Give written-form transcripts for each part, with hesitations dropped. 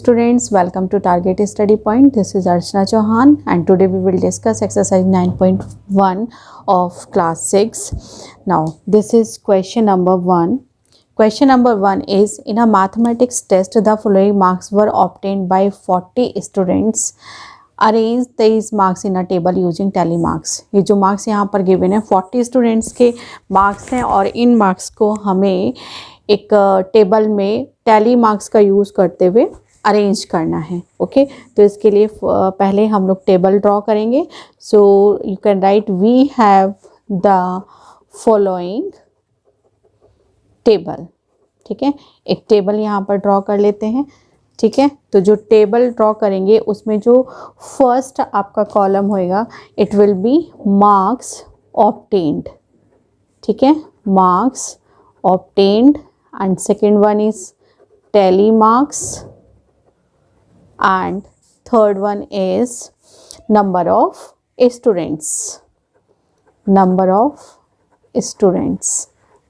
students, welcome to Target Study Point. This is Archana Chauhan and today we will discuss exercise 9.1 of class 6. Now this is question number 1. Question number 1 is, in a mathematics test the following marks were obtained by 40 students. Arrange these marks in a table using tally marks. ये जो marks यहाँ पर given है 40 students के marks हैं और इन marks को हमें एक टेबल में टैली मार्क्स का यूज़ करते हुए अरेंज करना है. ओके तो इसके लिए पहले हम लोग टेबल ड्रॉ करेंगे. So you can write we have the following table. ठीक है, एक टेबल यहाँ पर ड्रॉ कर लेते हैं. ठीक है, तो जो टेबल ड्रॉ करेंगे उसमें जो फर्स्ट आपका कॉलम होएगा it will be marks obtained. ठीक है, marks obtained, and second one is tally marks, and third one is number of students.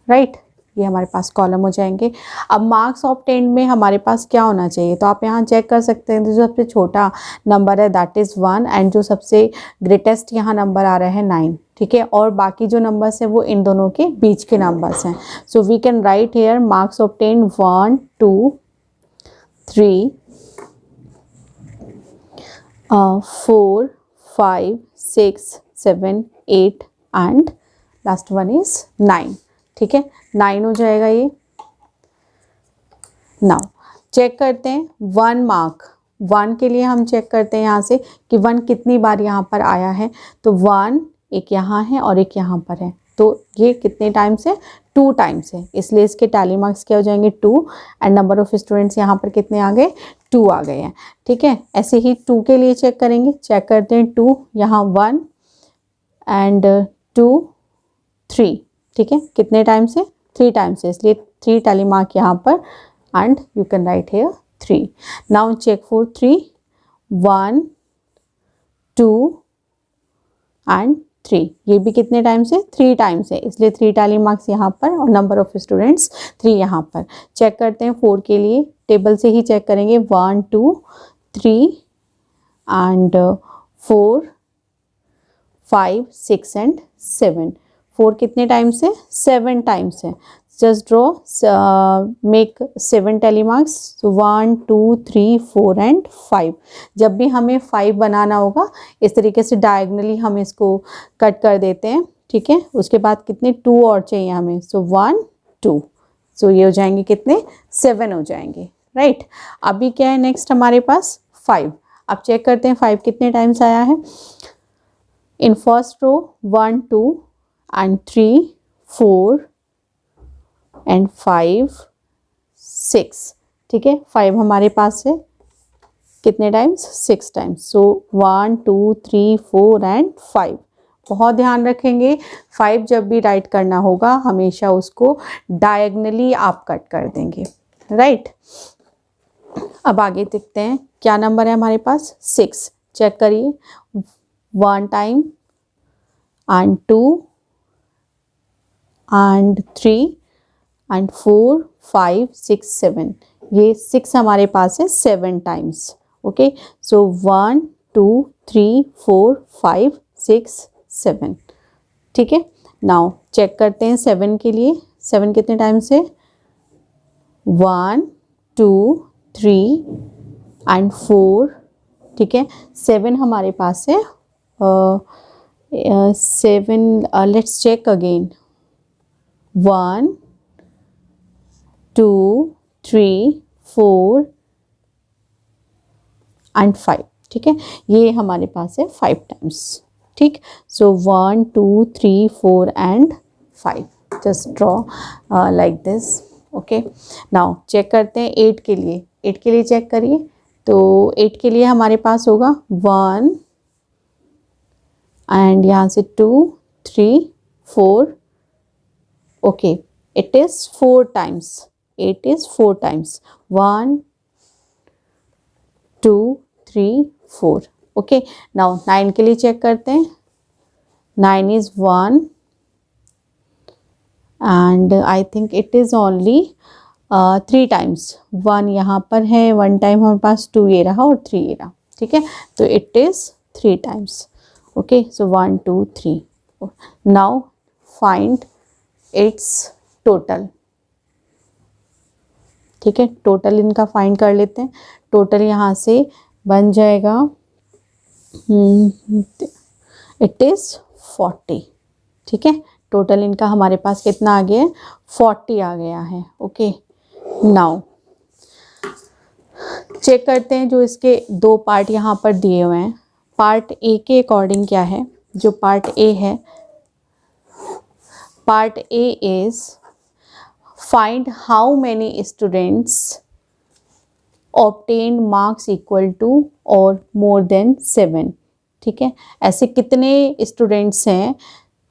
Right, ये हमारे पास कॉलम हो जाएंगे. अब मार्क्स ऑब्टेन्ड में हमारे पास क्या होना चाहिए, तो आप यहाँ चेक कर सकते हैं. जो सबसे छोटा नंबर है दैट इज़ 1 एंड जो सबसे ग्रेटेस्ट यहाँ नंबर आ रहा है 9. ठीक है, और बाकी जो नंबर्स हैं वो इन दोनों के बीच के नंबर्स हैं. So we can write here marks obtained 1 2 3 4 5 6 7 8 and last one is 9. ठीक है, 9 हो जाएगा ये. नाउ चेक करते हैं 1 मार्क. 1 के लिए हम चेक करते हैं यहाँ से कि 1 कितनी बार यहाँ पर आया है. तो 1 एक यहाँ है और एक यहाँ पर है, तो ये कितने टाइम्स है, 2 टाइम्स है, इसलिए इसके टैली मार्क्स क्या हो जाएंगे 2 एंड नंबर ऑफ स्टूडेंट्स यहाँ पर कितने आ गए, 2 आ गए हैं. ठीक है, ऐसे ही 2 के लिए चेक करेंगे. चेक करते हैं 2 यहाँ 1 एंड 2 3. ठीक है, कितने टाइम्स है, 3 टाइम्स है, इसलिए 3 टैली मार्क यहाँ पर and you can write here 3. Now check for 3 1 2 and 3. ये भी कितने टाइम्स है, 3 टाइम्स है, इसलिए 3 टैली मार्क्स यहाँ पर और नंबर ऑफ स्टूडेंट्स 3 यहाँ पर. चेक करते हैं 4 के लिए, टेबल से ही चेक करेंगे 1 2 3 एंड 4 5 6 एंड 7. 4 कितने टाइम्स है, 7 टाइम्स है. Just draw make 7 tally marks. 1 2 3 4 and 5. जब भी हमें 5 बनाना होगा इस तरीके से डायगनली हम इसको कट कर देते हैं. ठीक है, उसके बाद कितने 2 और चाहिए हमें. सो 1 2, सो ये हो जाएंगे कितने, 7 हो जाएंगे. राइट, अभी क्या है नेक्स्ट हमारे पास 5. अब चेक करते हैं 5 कितने टाइम्स आया है. In first row 1 2 and 3 4 and 5 6. ठीक है, 5 हमारे पास है कितने टाइम्स, 6 टाइम्स. So 1 2 3 4 and 5. बहुत ध्यान रखेंगे 5 जब भी राइट करना होगा हमेशा उसको डायगनली आप कट कर देंगे. राइट, अब आगे देखते हैं क्या नंबर है हमारे पास, 6. चेक करिए 1 टाइम एंड 2 and 3 and 4 5 6 7. ये 6 हमारे पास है 7 टाइम्स. ओके, सो 1 2 3 4 5 6 7. ठीक है, नाउ चेक करते हैं 7 के लिए. 7 कितने टाइम्स है, 1 2 3 एंड 4. ठीक है, 7 हमारे पास है 7. Let's check again 1 2 3 4 and 5. ठीक है, ये हमारे पास है 5 टाइम्स. ठीक, so 1 2 3 4 and 5. Just draw like this. Okay, now check करते हैं 8 के लिए. 8 के लिए चेक करिए, तो 8 के लिए हमारे पास होगा 1 एंड यहाँ से 2 3 4. okay, it is 4 times. 8 is 4 times. 1 2 3 4. okay, now 9 के लिए चेक करते हैं. 9 is 1 and I think it is only 3 times, 1 यहाँ पर है, 1 टाइम हमारे पास, 2 ये रहा और 3 ये रहा, ठीक है। तो it is 3 times, okay. So 1 2 3। Now find its total, ठीक है। टोटल इनका फाइंड कर लेते हैं। टोटल यहाँ से बन जाएगा, इट इज़ 40, ठीक है। टोटल इनका हमारे पास कितना आ गया है, 40 आ गया है, ओके। नाउ चेक करते हैं जो इसके 2 पार्ट यहाँ पर दिए हुए हैं। पार्ट ए के अकॉर्डिंग क्या है, जो पार्ट ए है, part A is find how many students obtain marks equal to और मोर देन 7, ठीक है। ऐसे कितने स्टूडेंट्स हैं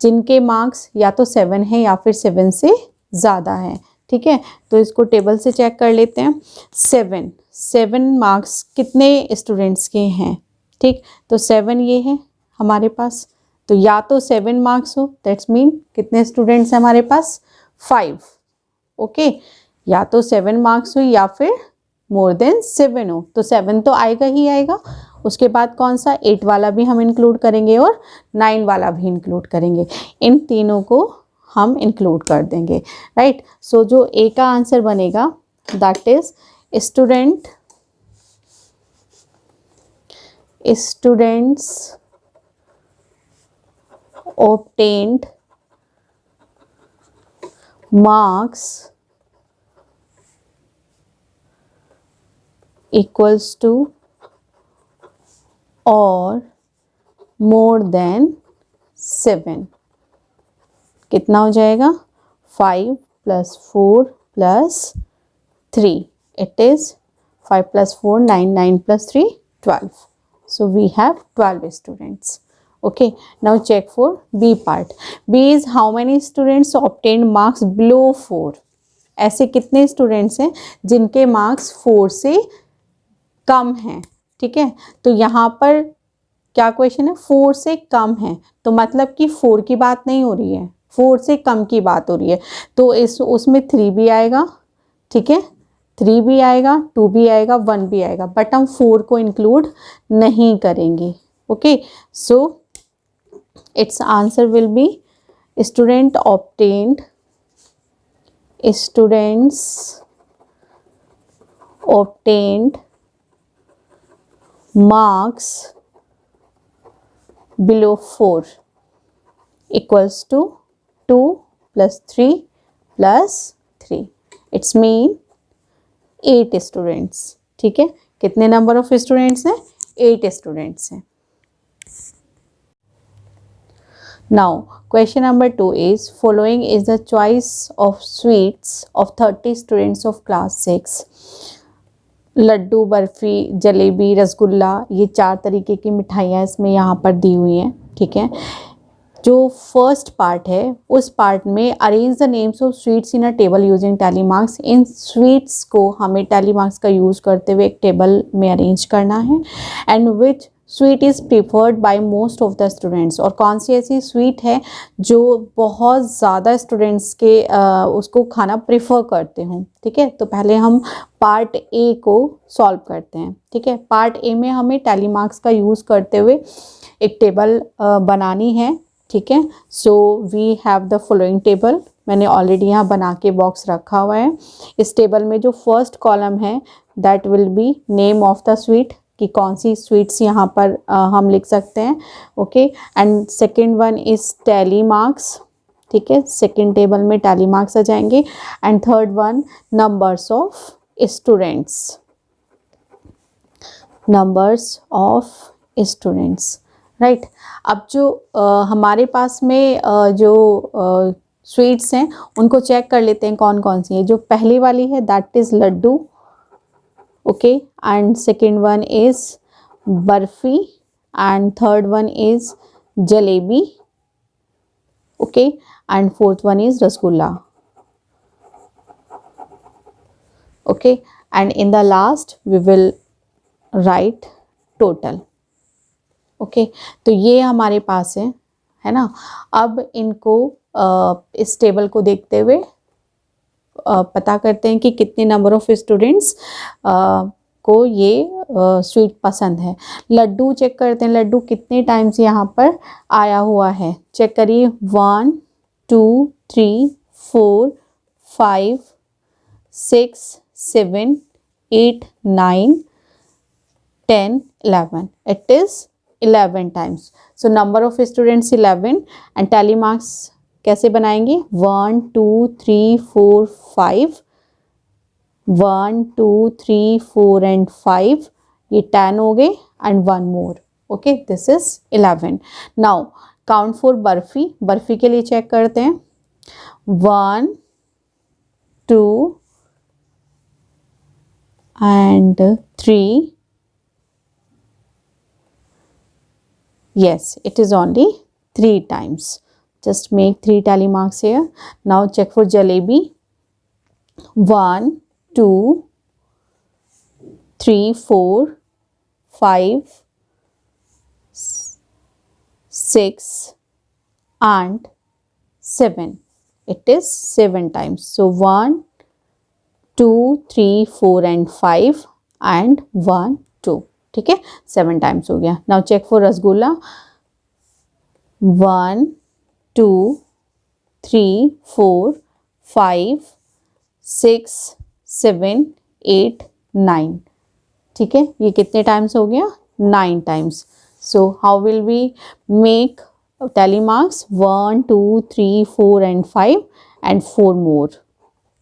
जिनके मार्क्स या तो 7 है या फिर 7 से ज़्यादा है, ठीक है। तो इसको टेबल से चेक कर लेते हैं। 7 मार्क्स कितने स्टूडेंट्स के हैं, ठीक। तो 7 ये है हमारे पास, तो या तो 7 मार्क्स हो, दैट्स मीन कितने स्टूडेंट्स हैं हमारे पास, 5, ओके। या तो 7 मार्क्स हो या फिर मोर देन 7 हो, तो 7 तो आएगा ही आएगा। उसके बाद कौन सा, 8 वाला भी हम इंक्लूड करेंगे और 9 वाला भी इंक्लूड करेंगे, इन तीनों को हम इंक्लूड कर देंगे, राइट। सो जो ए का आंसर बनेगा that is students obtained marks equals to or more than 7, कितना हो जाएगा, 5 + 4 + 3, it is 5 + 4 9, 9 + 3 12, so we have 12 students, okay. Now check for B part. B is how many students obtained marks below 4, ऐसे कितने students हैं जिनके marks 4 से कम हैं, ठीक है। तो यहाँ पर क्या क्वेश्चन है, 4 से कम है, तो मतलब कि 4 की बात नहीं हो रही है, 4 से कम की बात हो रही है। तो उसमें 3 भी आएगा, ठीक है, 3 भी आएगा, 2 भी आएगा, 1 भी आएगा, बट हम 4 को इंक्लूड नहीं करेंगे, okay. So it's answer will be students obtained marks below 4 equals to 2 + 3 + 3, it's mean 8 students, ठीक है। कितने नंबर ऑफ स्टूडेंट्स हैं, 8 स्टूडेंट्स हैं। Now question number 2 is following is the choice of sweets of 30 students of class 6, Laddu, barfi, jalebi, rasgulla, ये 4 तरीके की मिठाइयाँ इसमें यहाँ पर दी हुई हैं, ठीक है। जो फर्स्ट पार्ट है उस पार्ट में arrange the names of sweets in a table using tally marks, in sweets को हमें टैली मार्क्स का यूज़ करते हुए एक टेबल में अरेंज करना है। And which sweet is preferred by most of the students, और कौन सी ऐसी स्वीट है जो बहुत ज़्यादा स्टूडेंट्स के उसको खाना प्रेफर करते हों, ठीक है। तो पहले हम पार्ट ए को सॉल्व करते हैं, ठीक है। पार्ट ए में हमें टैली मार्क्स का यूज़ करते हुए एक टेबल बनानी है, ठीक है। So we have the following table, मैंने ऑलरेडी यहाँ बना के बॉक्स रखा हुआ है। इस टेबल में जो फर्स्ट कॉलम है that will be name of the sweet, कि कौन सी स्वीट्स यहाँ पर हम लिख सकते हैं, okay. And second one is tally marks, ठीक है, सेकेंड टेबल में टैली मार्क्स आ जाएंगे। And third one numbers of students, right. अब जो हमारे पास में जो स्वीट्स हैं उनको चेक कर लेते हैं कौन कौन सी है। जो पहली वाली है that is laddu, okay, and second one is barfi, and third one is jalebi, okay, and fourth one is rasgulla, okay. And in the last we will write total, okay. तो ये हमारे पास है ना। अब इनको इस टेबल को देखते हुए पता करते हैं कि कितने नंबर ऑफ स्टूडेंट्स को ये स्वीट पसंद है। लड्डू चेक करते हैं, लड्डू कितने टाइम्स यहाँ पर आया हुआ है, चेक करिए। 1 2 3 4 5 6 7 8 9 10 11, it is 11 times. So number of students 11 and tally marks कैसे बनाएंगे? 1 2 3 4 5, 1 2 3 4 and 5, ये 10 हो गए and 1 more. Okay, this is 11. Now count for barfi, barfi के लिए चेक करते हैं। 1 2 and 3. Yes, it is only 3 times. Just make 3 tally marks here. Now check for jalebi. 1 2 3 4 5 6 and 7. It is 7 times. So 1 2 3 4 and 5 and 1 2. ठीक है, 7 times हो गया। Now check for rasgulla. 1 2 3 4 5 6 7 8 9, ठीक है, ये कितने टाइम्स हो गया? 9 times. So how will we make tally marks? 1 2 3 4 and 5 and 4 more.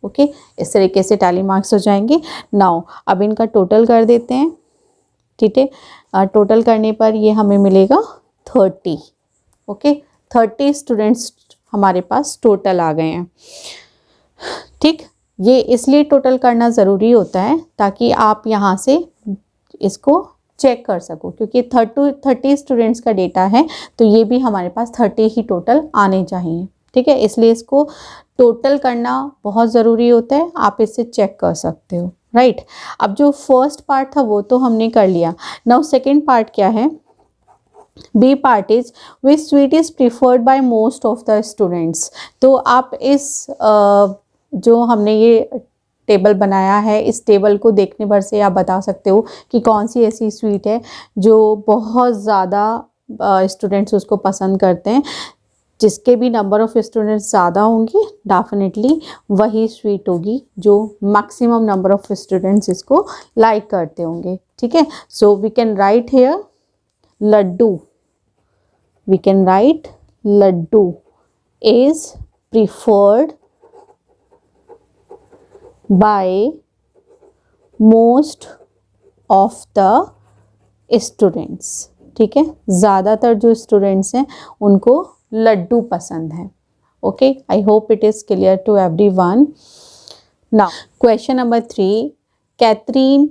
Okay, इस तरीके से टैली मार्क्स हो जाएंगे। नाउ अब इनका टोटल कर देते हैं, ठीक है। टोटल करने पर ये हमें मिलेगा 30। ओके, 30 स्टूडेंट्स हमारे पास टोटल आ गए हैं। ठीक, ये इसलिए टोटल करना ज़रूरी होता है ताकि आप यहाँ से इसको चेक कर सको, क्योंकि 30 स्टूडेंट्स का डेटा है तो ये भी हमारे पास 30 ही टोटल आने चाहिए। ठीक है, इसलिए इसको टोटल करना बहुत ज़रूरी होता है। आप इससे चेक कर सकते हो, राइट। अब जो फर्स्ट पार्ट था वो तो हमने कर लिया। नाउ सेकेंड पार्ट क्या है? B part is which sweet is preferred by most of the students. तो आप इस जो हमने ये टेबल बनाया है, इस टेबल को देखने भर से आप बता सकते हो कि कौन सी ऐसी स्वीट है जो बहुत ज़्यादा स्टूडेंट्स उसको पसंद करते हैं। जिसके भी नंबर ऑफ़ स्टूडेंट्स ज़्यादा होंगे डेफिनेटली वही स्वीट होगी जो मैक्सिमम नंबर ऑफ़ स्टूडेंट्स इसको लाइक करते होंगे। ठीक है, so we can write here laddoo, we can write laddoo is preferred by most of the students. ठीक है, ज़्यादातर जो स्टूडेंट्स हैं उनको लड्डू पसंद है। Okay, I hope it is clear to everyone. Now question number 3, Catherine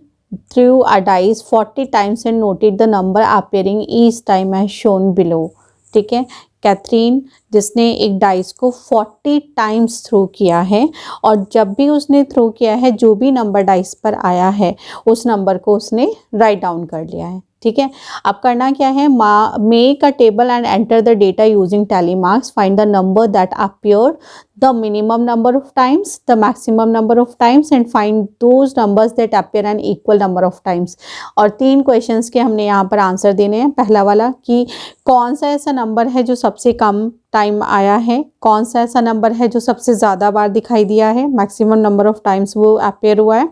threw a dice 40 times and noted the number appearing each time as shown below. ठीक है, कैथरीन जिसने एक डाइस को 40 टाइम्स थ्रो किया है और जब भी उसने थ्रो किया है जो भी नंबर डाइस पर आया है उस नंबर को उसने राइट डाउन कर लिया है। ठीक है, अब करना क्या है? Make a table and enter the data using tally marks, find the number that appeared the minimum number of times, the maximum number of times and find those numbers that appear an equal number of times. और 3 questions के हमने यहाँ पर answer देने हैं। पहला वाला कि कौन सा ऐसा नंबर है जो सबसे कम टाइम आया है, कौन सा ऐसा नंबर है जो सबसे ज़्यादा बार दिखाई दिया है, मैक्सिमम नंबर ऑफ टाइम्स वो अपीयर हुआ है,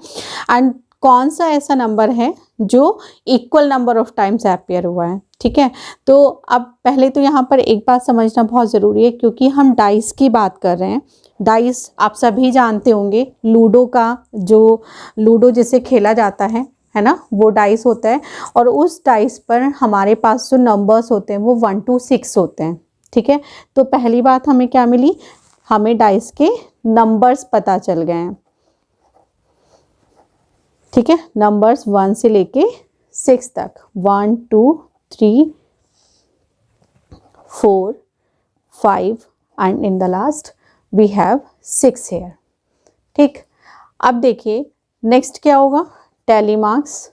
एंड कौन सा ऐसा नंबर है जो equal number of times appear हुआ है। ठीक है, तो अब पहले तो यहाँ पर एक बात समझना बहुत ज़रूरी है, क्योंकि हम डाइस की बात कर रहे हैं। डाइस आप सभी जानते होंगे, लूडो का जो लूडो जिसे खेला जाता है ना, वो डाइस होता है और उस डाइस पर हमारे पास जो नंबर्स होते हैं वो 1 to 6 होते हैं। ठीक है, तो पहली बात हमें क्या मिली? हमें डाइस के नंबर्स पता चल गए हैं। ठीक है, नंबर्स 1 से लेके 6 तक, 1 2 3 4 5 and in the last we have 6 here. ठीक, अब देखिए नेक्स्ट क्या होगा? Tally marks.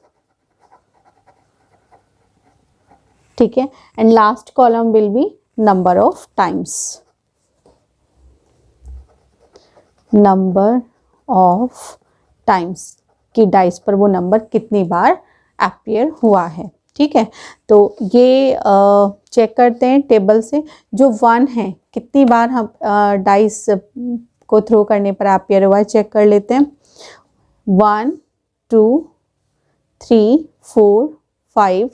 ठीक है, and last column will be number of times, number of times कि डाइस पर वो नंबर कितनी बार अपीयर हुआ है। ठीक है, तो ये चेक करते हैं टेबल से। जो 1 है कितनी बार हम डाइस को थ्रो करने पर अपीयर हुआ है, चेक कर लेते हैं। 1 2 3 4 5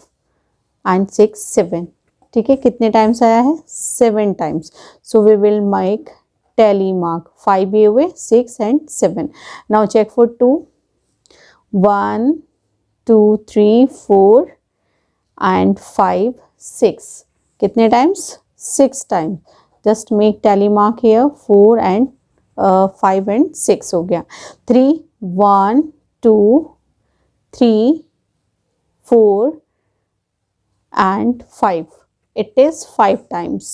एंड 6 7। ठीक है, कितने टाइम्स आया है? 7 times. So we will make tally mark 5 ये हुए, 6 and 7। Now check for 2। 1 2 3 4 and 5 6। कितने times? 6 times. Just make tally mark here, 4 and 5 and 6 हो गया। 3 1 2 3 4 and 5. It is 5 times.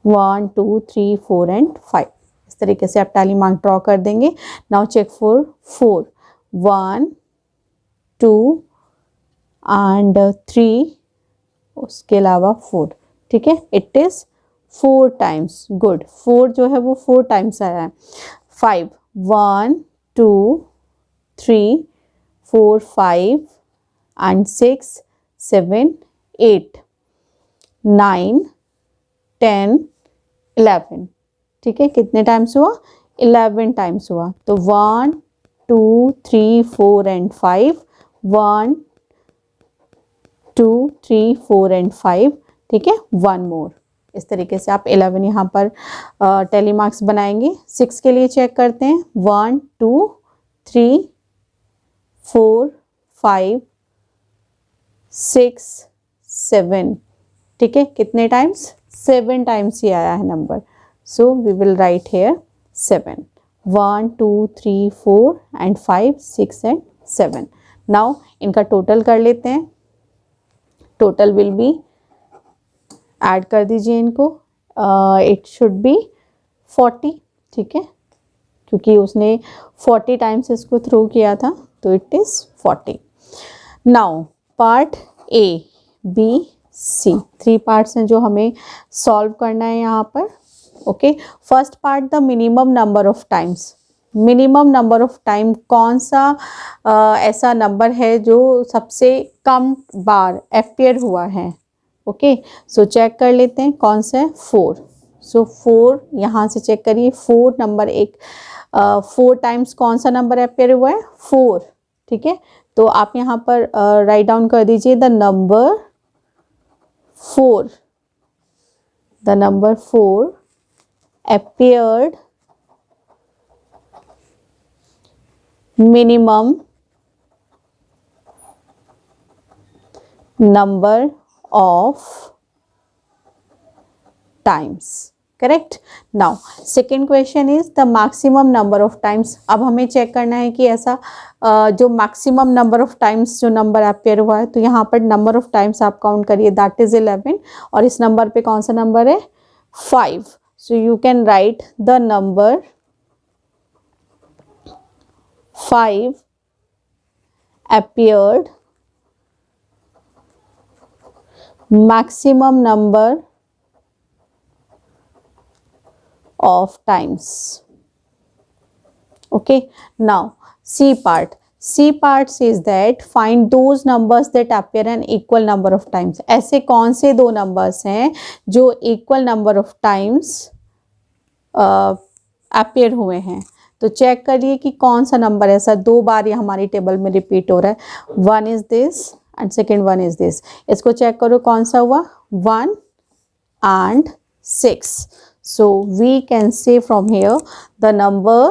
1 2 3 4 and 5. इस तरीके से आप टैली मार्क ड्रॉ कर देंगे। Now check for 4। 1 2 and 3, उसके अलावा 4। ठीक है, इट इज 4 टाइम्स। गुड, 4 जो है वो 4 टाइम्स आया है। 5 1 2 3 4 5 and 6 7 8 9 10 11। ठीक है, कितने टाइम्स हुआ? 11 टाइम्स हुआ। तो 1 2 3 4 एंड 5, 1 2 3 4 एंड 5। ठीक है, 1 मोर। इस तरीके से आप 11 यहाँ पर टैली मार्क्स बनाएंगे। 6 के लिए चेक करते हैं। 1 2 3 4 5 6 7। ठीक है, कितने टाइम्स? 7 टाइम्स ही आया है number. So we will write here 7। 1 2 3 4 and 5 6 and 7। Now इनका टोटल कर लेते हैं। टोटल विल बी, ऐड कर दीजिए इनको। It should be 40। ठीक है, क्योंकि उसने 40 टाइम्स इसको थ्रो किया था, तो it is 40। Now part A B C, 3 parts हैं जो हमें सॉल्व करना है यहाँ पर। Okay, first part, the minimum number of times. Minimum number of time कौन सा ऐसा नंबर है जो सबसे कम बार अपीयर हुआ है? ओके, सो चेक कर लेते हैं कौन सा है। 4। सो 4 यहाँ से चेक करिए। 4 नंबर, एक 4 टाइम्स कौन सा नंबर अपीयर हुआ है? 4। ठीक है, तो आप यहाँ पर राइट डाउन कर दीजिए the number 4। The number 4 appeared minimum number of times. Correct. Now second question is the maximum number of times. अब हमें चेक करना है कि ऐसा जो मैक्सिमम नंबर ऑफ टाइम्स जो नंबर अपीयर हुआ है, तो यहाँ पर नंबर ऑफ टाइम्स आप काउंट करिए, दैट इज 11। और इस नंबर पे कौन सा नंबर है? 5. So you can write the number 5 appeared maximum number of times. Okay, now C part. C part says that find those numbers that appear an equal number of times. ऐसे कौन से 2 numbers हैं जो equal number of times appear हुए हैं? तो check करिए कि कौन सा नंबर ऐसा 2 बार ये हमारी टेबल में रिपीट हो रहा है। 1 is this and second 1 is this. इसको चेक करो कौन सा हुआ? 1 and 6। So we can say from here the number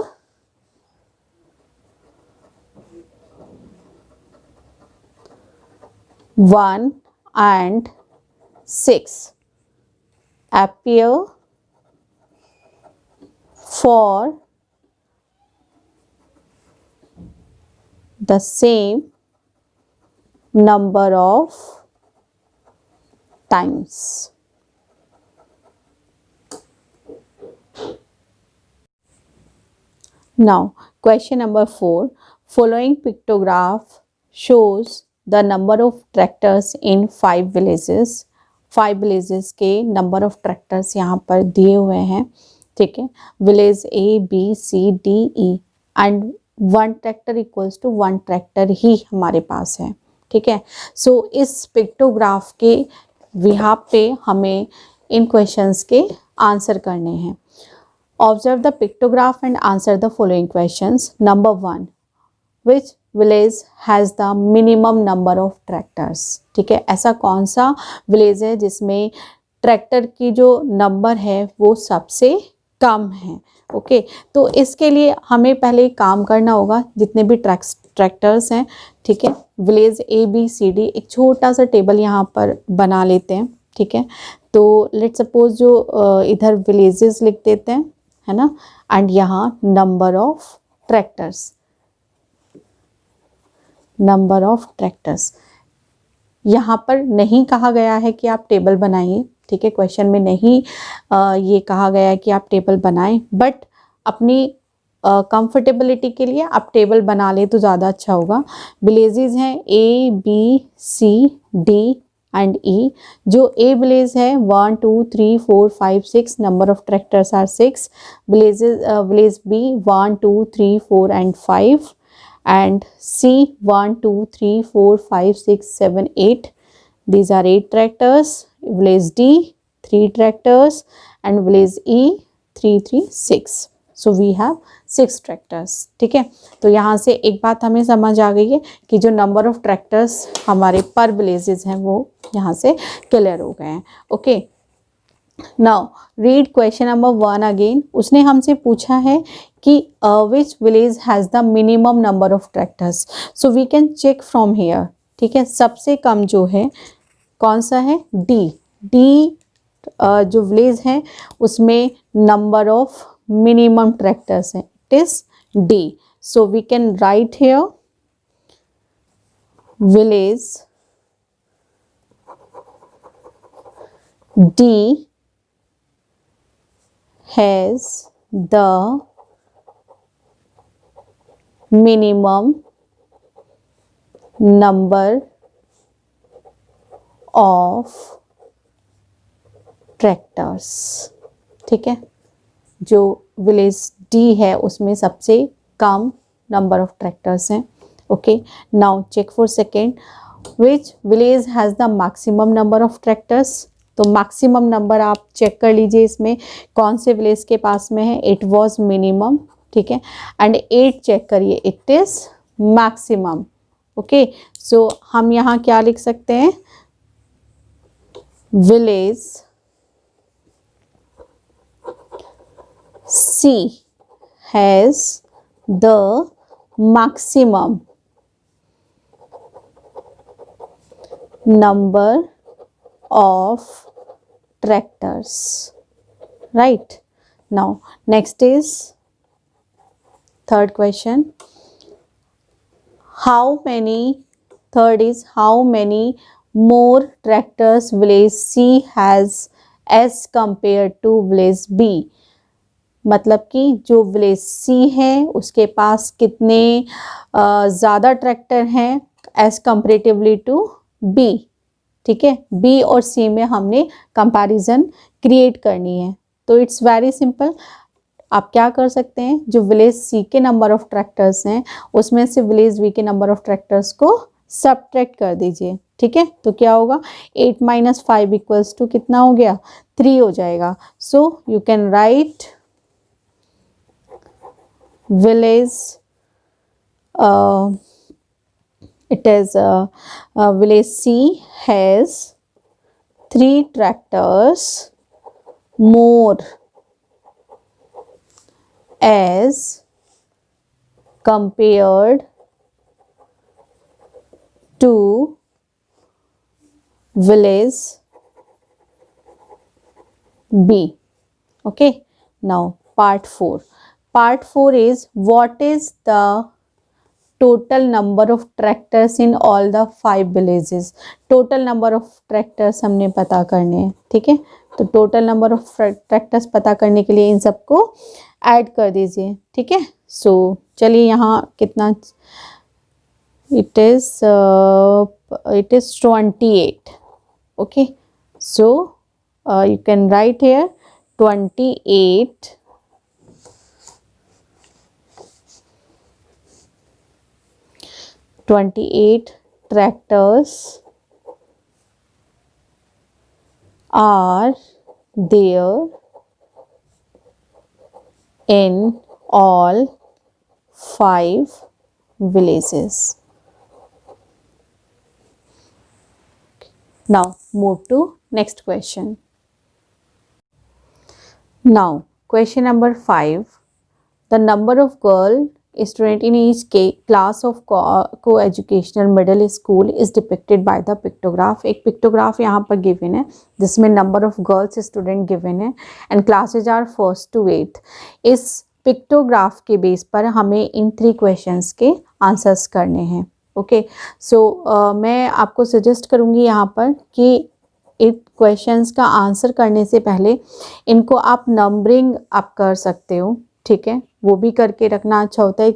1 and 6 appear for the same number of times. Now question number 4. Following pictograph shows the number of tractors in 5 villages. 5 villages के number of tractors यहाँ पर दिए हुए हैं। ठीक है, village A B C D E and 1 tractor equals to 1 tractor ही हमारे पास है, ठीक है। सो इस पिक्टोग्राफ के बिहाफ पे हमें इन क्वेश्चंस के आंसर करने हैं। Observe the pictograph and answer the following questions. Number 1, which village has the minimum number of tractors, ठीक है। ऐसा कौन सा विलेज है जिसमें ट्रैक्टर की जो नंबर है वो सबसे कम है, ओके। तो इसके लिए हमें पहले काम करना होगा, जितने भी ट्रैक्टर्स हैं, ठीक है, विलेज ABCD, एक छोटा सा टेबल यहाँ पर बना लेते हैं, ठीक है। तो लेट सपोज जो इधर विलेजेस लिख देते हैं, है ना, एंड यहाँ number of tractors, number of tractors. यहाँ पर नहीं कहा गया है कि आप टेबल बनाइए, ठीक है, क्वेश्चन में नहीं ये कहा गया है कि आप टेबल बनाएं, बट अपनी कंफर्टेबिलिटी के लिए आप टेबल बना ले तो ज़्यादा अच्छा होगा। विलेजेस हैं ABCD एंड E। जो A विलेज है 1 2 3 4 5 6, number of tractors are 6। Village B 1 2 3 4 and 5, and C 1 2 3 4 5 6 7 8, these are 8 tractors. Village D 3 tractors and village E 3 3 6, so we have 6 tractors, ठीक है। तो यहाँ से एक बात हमें समझ आ गई है कि जो नंबर ऑफ ट्रैक्टर्स हमारे पर विलेजेस हैं वो यहाँ से क्लियर हो गए हैं, okay. Now read question number 1 again. उसने हमसे पूछा है कि which village has the minimum number of tractors, so we can check from here, ठीक है। सबसे कम जो है कौन सा है, डी जो विलेज है उसमें नंबर ऑफ मिनिमम ट्रैक्टर्स है, it is D. So we can write here village D has the minimum number of tractors, ठीक है। जो विलेज डी है उसमें सबसे कम नंबर ऑफ ट्रैक्टर्स हैं, okay. Now check for second, which village has the maximum number of tractors. तो maximum number आप चेक कर लीजिए इसमें कौन से विलेज के पास में है, इट वॉज मिनिमम, ठीक है। एंड 8 चेक करिए, इट इज मैक्सिमम, ओके। सो हम यहाँ क्या लिख सकते हैं, village C has the maximum number of tractors, right? Now next is third question. Third is how many more tractors village C has as compared to village B. मतलब कि जो village C है उसके पास कितने ज़्यादा ट्रैक्टर हैं as comparatively to B, ठीक है। B और C में हमने कंपैरिजन क्रिएट करनी है। तो इट्स वेरी सिंपल, आप क्या कर सकते हैं, जो विलेज C के नंबर ऑफ ट्रैक्टर्स हैं उसमें से विलेज B के नंबर ऑफ ट्रैक्टर्स को सब्ट्रैक्ट कर दीजिए, ठीक है। तो क्या होगा, 8 - 5 इक्वल्स टू कितना हो गया, 3 हो जाएगा। सो you can right village it is village C has 3 tractors more as compared to village B, okay। Now part 4. Part 4 is what is the total number of tractors in all the 5 villages. Total number of tractors हमने पता करने हैं, ठीक है। तो total number of tractors पता करने के लिए इन सबको ऐड कर दीजिए, ठीक है। सो चलिए यहाँ कितना, it is 28, okay। So you can write here 28 28 tractors are there in all 5 villages. Now move to next question. Now question number 5. The number of girl student in each class of co-educational middle school is depicted by the pictograph. एक pictograph यहाँ पर given है जिसमें number of girls student given है and classes are 1st to 8th. इस pictograph के base पर हमें इन 3 questions के answers करने हैं. ओके सो मैं आपको सजेस्ट करूँगी यहाँ पर कि इन क्वेश्चंस का आंसर करने से पहले इनको आप नंबरिंग आप कर सकते हो. ठीक है, वो भी करके रखना अच्छा होता है,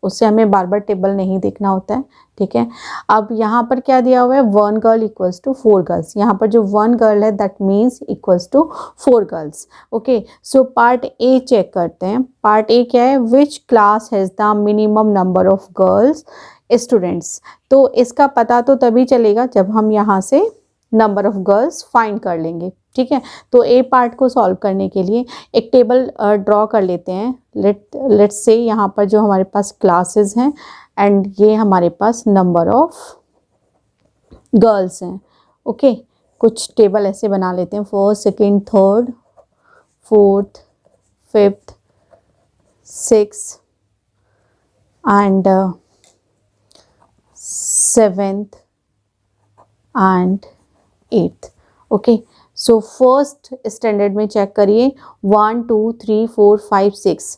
उससे हमें बार बार टेबल नहीं देखना होता है. ठीक है, अब यहाँ पर क्या दिया हुआ है 1 गर्ल इक्वल्स टू 4 गर्ल्स. यहाँ पर जो 1 गर्ल है that means equals to 4 girls. Okay so part A check करते हैं. पार्ट ए क्या है, which class has the minimum number of girls students. तो इसका पता तो तभी चलेगा जब हम यहाँ से नंबर ऑफ गर्ल्स फाइंड कर लेंगे. ठीक है, तो ए पार्ट को सॉल्व करने के लिए एक टेबल ड्रॉ कर लेते हैं. लेट्स से यहाँ पर जो हमारे पास क्लासेस हैं एंड ये हमारे पास नंबर ऑफ गर्ल्स हैं. ओके कुछ टेबल ऐसे बना लेते हैं. 1st, 2nd, 3rd, 4th, 5th, 6th and 7th and 8th. Okay so first standard में चेक करिए 1 2 3 4 5 6.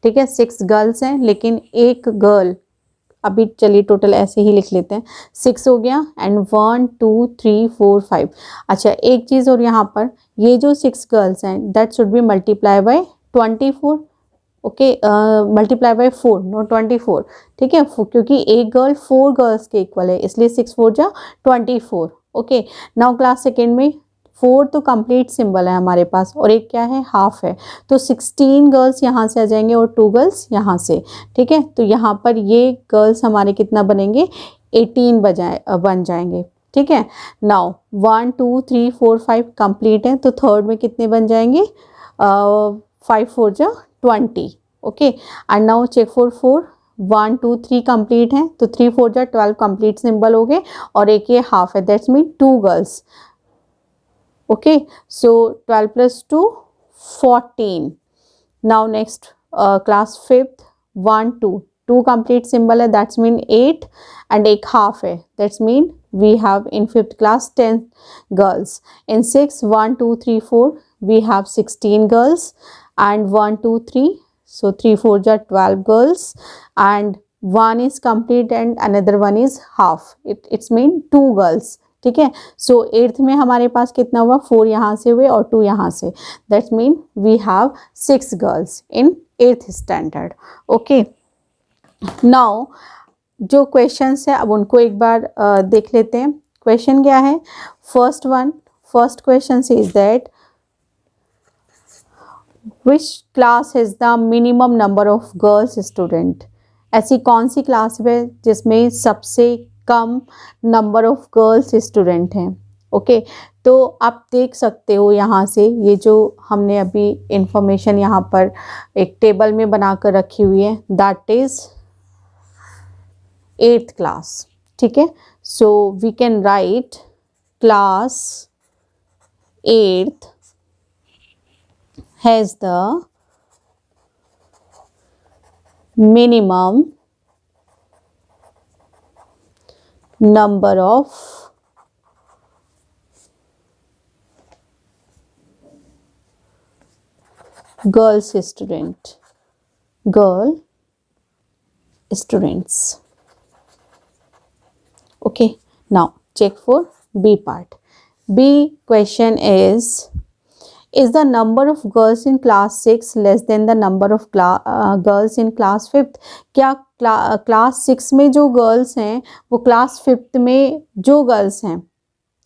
ठीक है, 6 गर्ल्स हैं लेकिन एक गर्ल, अभी चलिए टोटल ऐसे ही लिख लेते हैं. 6 हो गया एंड 1 2 3 4 5. अच्छा एक चीज़ और, यहाँ पर ये जो 6 गर्ल्स हैं that should be multiply by 24. Okay multiply by 4 no 24. ठीक है, क्योंकि एक गर्ल 4 गर्ल्स के इक्वल है इसलिए 6 4 जा 24. ओके नाउ क्लास सेकेंड में 4 तो कंप्लीट सिंबल है हमारे पास और एक क्या है हाफ है, तो 16 गर्ल्स यहाँ से आ जाएंगे और 2 गर्ल्स यहाँ से. ठीक है, तो यहाँ पर ये गर्ल्स हमारे कितना बनेंगे 18 बन जाएंगे. ठीक है, नाउ 1 2 3 4 5 कंप्लीट है, तो थर्ड में कितने बन जाएंगे 5 4 जा 20. Okay and now check for 4. 1 2 3 complete है, तो 3 4 जा 12 कंप्लीट सिंबल हो गए और एक ये हाफ है that's mean 2 girls. Okay so 12 + 2 14. Now next class 5th 1 2 complete symbol है दैट्स मीन 8 एंड एक हाफ है that's mean we have in 5th class 10 girls. In 6 1 2 3 4 we have 16 girls and 1 2 3, so 3 4 ja 12 girls and one is complete and another one is half. It's mean 2 girls. ठीक है, सो 8th में हमारे पास कितना हुआ 4 यहाँ से हुए और 2 यहाँ से, that's mean we have 6 girls in 8th standard. Okay now जो क्वेश्चंस है अब उनको एक बार देख लेते हैं. क्वेश्चन क्या है, first question is that which class has the minimum number of girls student. ऐसी कौन सी क्लास है जिसमें सबसे कम नंबर ऑफ गर्ल्स स्टूडेंट हैं. ओके तो आप देख सकते हो यहाँ से ये जो हमने अभी इंफॉर्मेशन यहाँ पर एक टेबल में बनाकर रखी हुई है दैट इज 8th क्लास. ठीक है, so we can write class 8th has the minimum number of girl students. Okay, now check for B part. B question is the number of girls in class 6 less than the number of girls in class 5th. क्या class 6 में जो girls हैं वो class 5th में जो girls हैं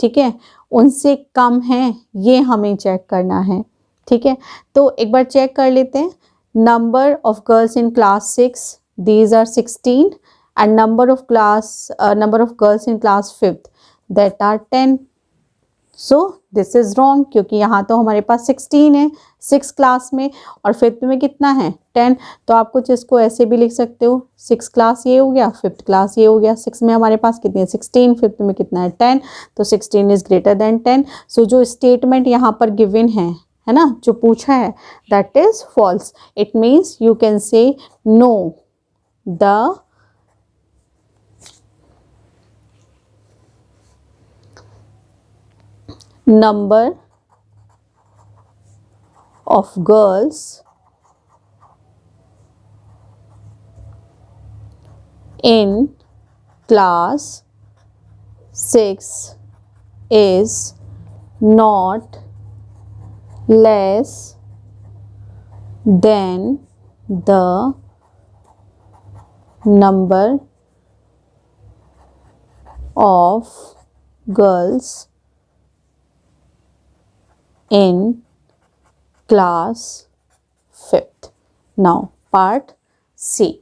ठीक है उनसे कम हैं, ये हमें चेक करना है. ठीक है, तो एक बार चेक कर लेते हैं. Number of girls in class 6 these are 16 and number of girls in class 5th, that are 10. So this is wrong, क्योंकि यहाँ तो हमारे पास 16 है 6 क्लास में, और 5th में कितना है 10. तो आप कुछ इसको ऐसे भी लिख सकते हो, 6 क्लास ये हो गया, 5th क्लास ये हो गया. 6 में हमारे पास कितने 16, 5th में कितना है 10, तो 16 इज ग्रेटर देन 10. सो जो स्टेटमेंट यहाँ पर गिवन है ना, जो पूछा है, that is false. It means you can say no, the number of girls in class 6 is not less than the number of girls in class 5th. Now part C.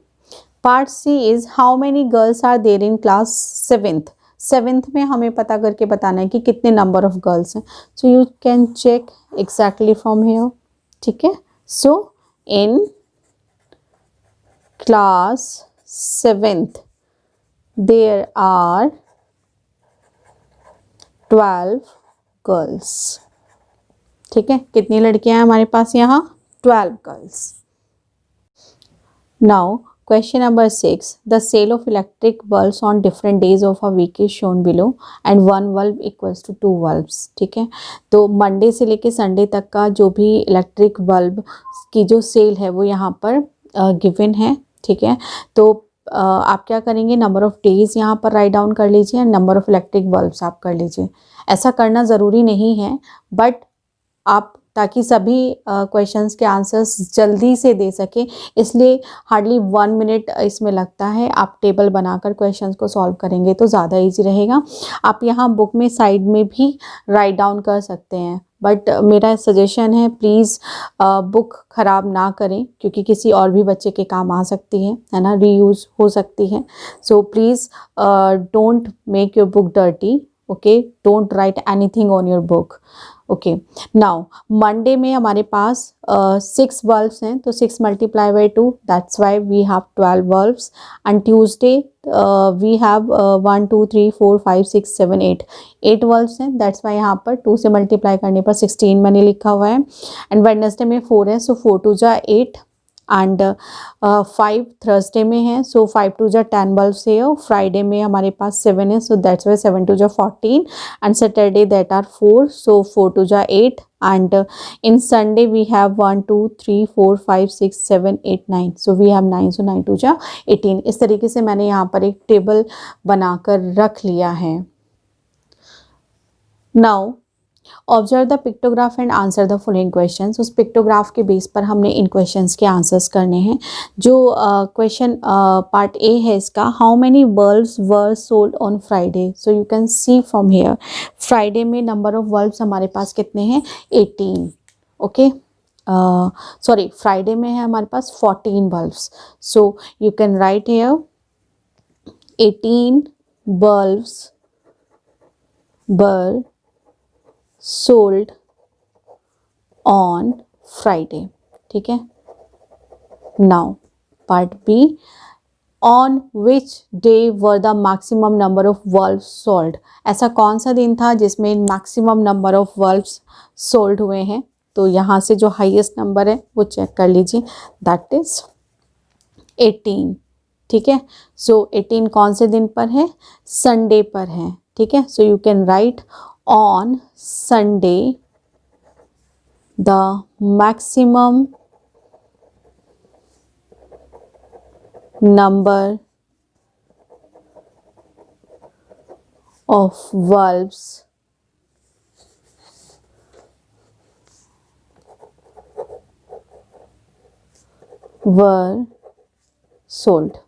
Part C is how many girls are there in class 7th. 7th में हमें पता करके बताना है कि कितने number of girls हैं. So you can check exactly from here. ठीक है. So in class 7th there are 12 girls. ठीक है. कितनी लड़कियां हैं हमारे पास यहाँ 12 girls. Now question number 6. The sale of electric bulbs on different days of a week is shown below and 1 bulb equals to 2 bulbs. ठीक है. तो मंडे से लेके संडे तक का जो भी इलेक्ट्रिक बल्ब की जो सेल है वो यहाँ पर गिवन है. ठीक है. तो आप क्या करेंगे, नंबर ऑफ डेज यहाँ पर राइट डाउन कर लीजिए and number of electric bulbs आप कर लीजिए. ऐसा करना ज़रूरी नहीं है, बट आप ताकि सभी क्वेश्चंस के आंसर्स जल्दी से दे सकें, इसलिए हार्डली 1 मिनट इसमें लगता है. आप टेबल बनाकर क्वेश्चंस को सॉल्व करेंगे तो ज़्यादा इजी रहेगा. आप यहाँ बुक में साइड में भी राइट डाउन कर सकते हैं, बट मेरा सजेशन है प्लीज़ बुक ख़राब ना करें, क्योंकि किसी और भी बच्चे के काम आ सकती है ना, रीयूज़ हो सकती है. So please don't make your book dirty. Okay, don't write anything on your book. Okay. Now Monday में हमारे पास 6 बल्ब्स हैं, तो 6 multiply by 2, that's why we have 12 bulbs. And Tuesday we have 1 2 3 4 5 6 7 8 bulbs हैं, that's why यहाँ पर 2 से multiply करने पर 16 मैंने लिखा हुआ है. एंड वेडनेसडे में 4 है, सो 4 2 जा 8 एंड 5 थर्सडे में है, सो 5 2 जा 10 बल्ब्स है. फ्राइडे में हमारे पास 7 है, सो दैट्स वाई 7 2 जा 14 and Saturday that are 4, so 4 2 जा 8 and in Sunday we have 1 2 3 4 5 6 7 8 9, so we have 9, so 9 2 जा 18. इस तरीके से मैंने यहाँ पर एक टेबल बनाकर रख लिया है. Now observe the pictograph and answer the following questions. उस पिक्टोग्राफ के बेस पर हमने इन क्वेश्चंस के आंसर्स करने हैं. जो क्वेश्चन पार्ट ए है इसका, how many bulbs were sold on Friday. So you can see from here, Friday में नंबर ऑफ बल्ब्स हमारे पास कितने हैं 18. ओके, सॉरी, फ्राइडे में है हमारे पास 14 bulbs. So you can write here 18 bulbs were sold on Friday. ठीक है. Now part B, on which day were the maximum number of bulbs sold. ऐसा कौन सा दिन था जिसमें maximum number of bulbs sold हुए हैं. तो यहाँ से जो हाईएस्ट नंबर है वो चेक कर लीजिए, दैट इज 18. ठीक है. सो 18 कौन से दिन पर है, संडे पर है. ठीक है. So you can right on Sunday the maximum number of bulbs were sold.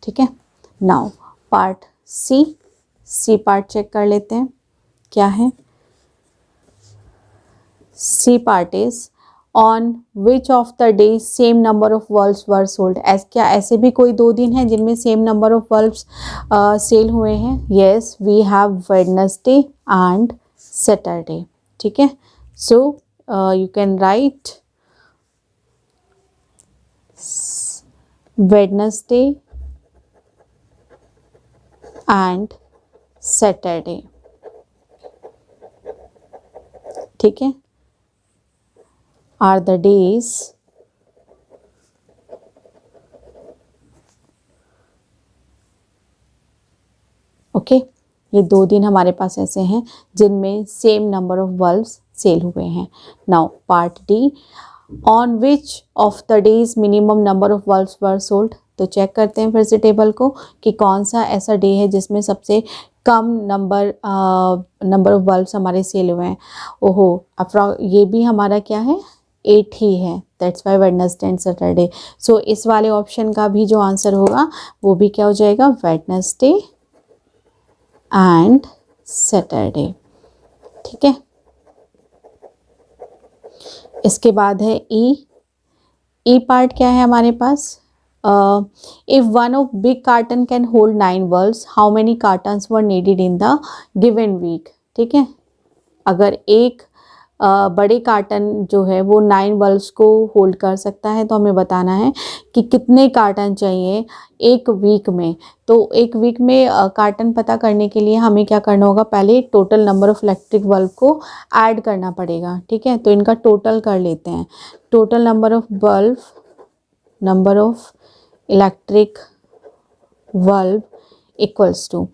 ठीक है. Now part C part check कर लेते हैं क्या है. C part is on which of the day same number of bulbs were sold. क्या ऐसे भी कोई 2 दिन हैं जिनमें same number of bulbs sale हुए हैं? Yes, we have Wednesday and Saturday. ठीक है, so you can write Wednesday and Saturday. ठीक है, आर द डेज ओके। ये 2 दिन हमारे पास ऐसे हैं जिनमें same number of bulbs sale हुए हैं। Now part D, on which of the days minimum number of bulbs were sold. तो चेक करते हैं फिर से टेबल को कि कौन सा ऐसा डे है जिसमें सबसे कम नंबर ऑफ बल्ब्स हमारे सेल हुए हैं। ओहो, ये भी हमारा क्या है, 8 ही है, that's why Wednesday and Saturday. So इस वाले ऑप्शन का भी जो आंसर होगा वो भी क्या हो जाएगा, वेडनेसडे एंड सैटरडे। ठीक है, इसके बाद है ई पार्ट क्या है हमारे पास, if one of big carton can hold 9 bulbs, how many cartons were needed in the given week. ठीक है, अगर एक बड़े कार्टन जो है वो 9 बल्ब्स को होल्ड कर सकता है तो हमें बताना है कि कितने कार्टन चाहिए एक वीक में। तो एक वीक में कार्टन पता करने के लिए हमें क्या करना होगा, पहले total number of electric bulb को ऐड करना पड़ेगा। ठीक है, तो इनका टोटल कर लेते हैं। Total number of bulb, number of electric bulb equals to,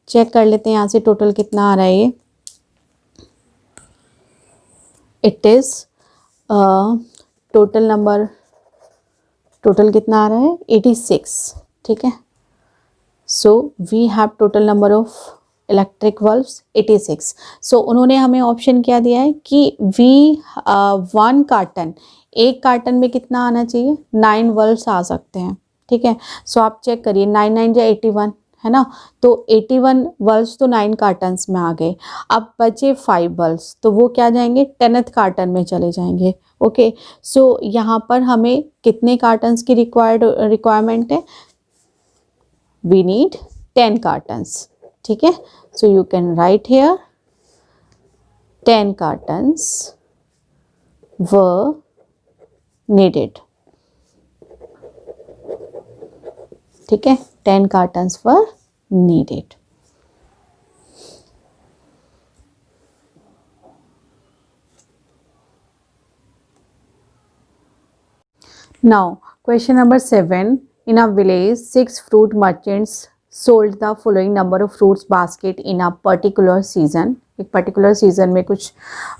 check कर लेते हैं यहाँ से टोटल कितना आ रहा है। ये इट इज़ टोटल कितना आ रहा है, 86। ठीक है, so we have total number of electric bulbs 86। So उन्होंने हमें ऑप्शन क्या दिया है कि वन कार्टन, एक कार्टन में कितना आना चाहिए, 9 बल्ब्स आ सकते हैं। ठीक है, सो आप चेक करिए, 9 9 या 81 है ना, तो 81 बल्ब्स तो 9 कार्टन्स में आ गए। अब बचे 5 बल्ब्स, तो वो क्या जाएंगे, 10th कार्टन में चले जाएंगे। ओके, सो यहाँ पर हमें कितने कार्टन्स की रिक्वायरमेंट है, वी नीड 10 कार्टन्स। ठीक है, so you can right here 10 cottons were needed. ठीक है, 10 cottons were needed. Now, question number 7. In a village, 6 fruit merchants sold the following number of fruits basket in a particular season. एक particular season में कुछ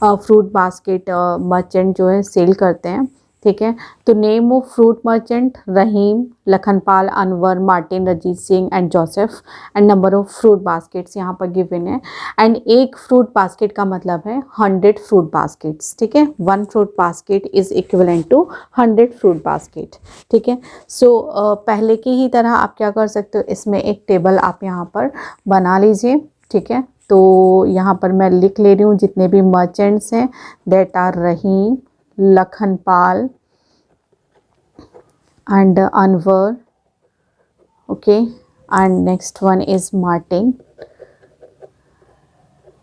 fruit basket merchant जो है cell करते हैं। ठीक है, तो name of fruit merchant, Rahim, Lakhanpal, Anwar, Martin, Rajit Singh and Joseph. And number of fruit baskets यहाँ पर गिवन है। एंड एक फ्रूट बास्केट का मतलब है 100 फ्रूट बास्केट्स। ठीक है, 1 fruit basket is equivalent to 100 fruit basket. ठीक है, सो पहले की ही तरह आप क्या कर सकते हो, इसमें एक टेबल आप यहाँ पर बना लीजिए। ठीक है, तो यहाँ पर मैं लिख ले रही हूँ जितने भी मर्चेंट्स हैं, that are Rahim, Lakhanpal and Anwar, okay, and next one is Martin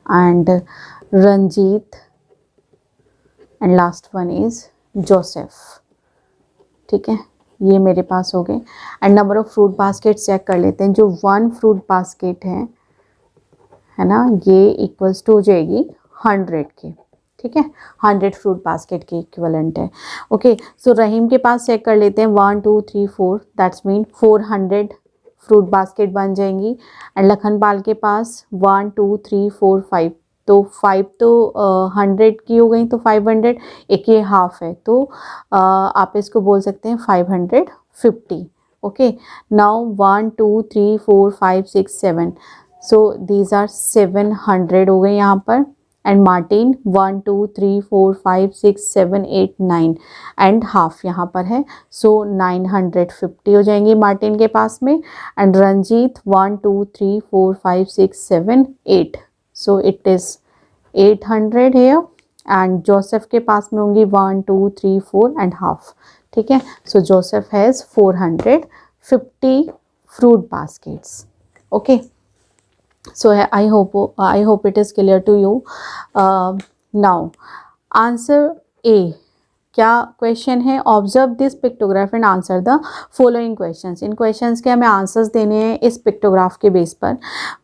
and Ranjit and last one is Joseph। ठीक है, ये मेरे पास हो गए। And number of fruit basket check कर लेते हैं। जो 1 फ्रूट बास्केट है ना, ये इक्वल्स टू हो जाएगी 100 के। ठीक है, 100 फ्रूट बास्केट के इक्विवेलेंट है। ओके, सो रहीम के पास चेक कर लेते हैं 1 2 3 4, दैट्स मीन 400 फ्रूट बास्केट बन जाएंगी। एंड लखनपाल के पास 1 2 3 4 5, तो 5 तो 100 की हो गई, तो 500, एक ये हाफ है, तो आप इसको बोल सकते हैं 550। Okay, now 1 2 3 4 5 6 7, so these are 700 हो गए यहाँ पर। एंड मार्टिन 1 2 3 4 5 6 7 8 9 एंड हाफ यहाँ पर है, सो 950 हो जाएंगी मार्टिन के पास में। And Ranjit 1 2 3 4 5 6 7 8, so it is 800 है। एंड जोसेफ के पास में होंगी 1 2 3 4 एंड हाफ, ठीक है। So Joseph has 450 fruit baskets, okay. So I hope it is clear to you. Now answer A. क्या क्वेश्चन है? Observe this pictograph and answer the following questions. In questions के हमें आंसर्स देने हैं इस pictograph के बेस पर।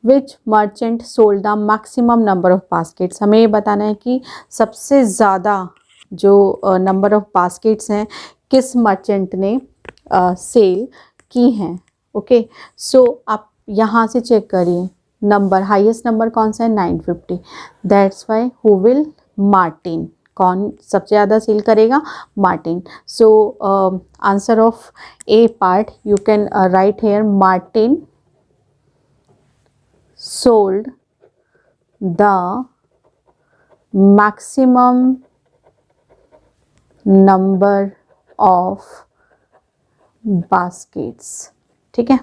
Which merchant sold the maximum number of baskets. हमें ये बताना है कि सबसे ज़्यादा जो नंबर ऑफ बास्केट्स हैं किस मर्चेंट ने सेल की हैं, ओके। सो आप यहाँ से चेक करिए, नंबर हाईएस्ट नंबर कौन सा है? 950। That's why who will? Martin. कौन सबसे ज़्यादा सेल करेगा? Martin. So answer of A part you can write here, Martin sold the maximum number of baskets, ठीक है।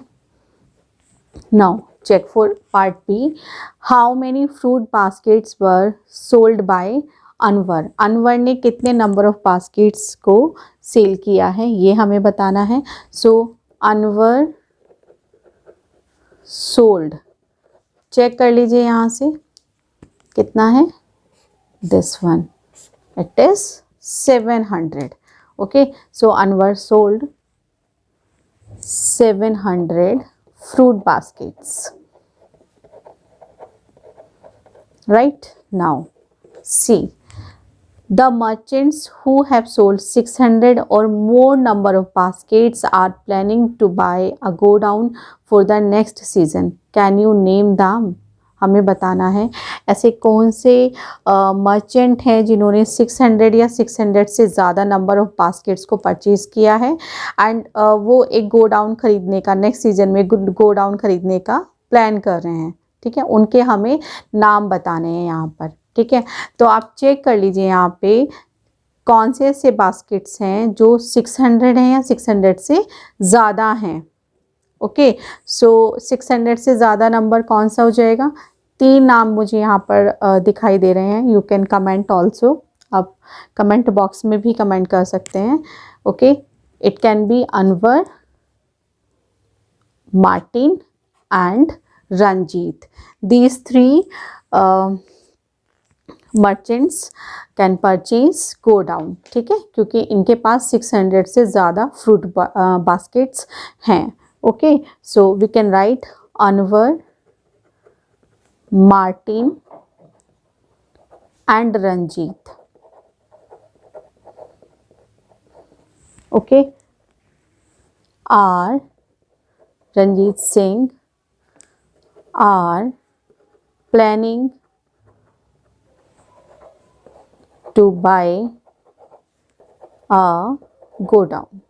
नाउ check for part B. How many fruit baskets were sold by Anwar. Anwar ने कितने number of baskets को cell किया है ये हमें बताना है। सो अनवर सोल्ड, चेक कर लीजिए यहाँ से कितना है, this one, it is 700, okay. So Anwar sold 700 fruit baskets, right? Now see, the merchants who have sold 600 or more number of baskets are planning to buy a go down for the next season. Can you name them? हमें बताना है ऐसे कौन से merchant हैं जिन्होंने 600 या 600 से ज़्यादा नंबर ऑफ बास्केट्स को परचेज़ किया है एंड वो एक गो डाउन ख़रीदने का, नेक्स्ट सीजन में गो डाउन ख़रीदने का प्लान कर रहे हैं, ठीक है। उनके हमें नाम बताने हैं यहाँ पर, ठीक है। तो आप चेक कर लीजिए यहाँ पे कौन से ऐसे बास्केट्स हैं जो 600 हैं या 600 से ज़्यादा हैं, ओके। सो 600 से ज़्यादा नंबर कौन सा हो जाएगा? 3 नाम मुझे यहाँ पर दिखाई दे रहे हैं। यू कैन कमेंट ऑल्सो, आप कमेंट बॉक्स में भी कमेंट कर सकते हैं, okay. It can be Anwar, Martin and Ranjit. These 3 merchants can purchase go down, ठीक है, क्योंकि इनके पास 600 से ज़्यादा फ्रूट बास्केट्स हैं, okay. So we can write Anwar, Martin and Ranjit, okay. Are Ranjit Singh are planning to buy a go down.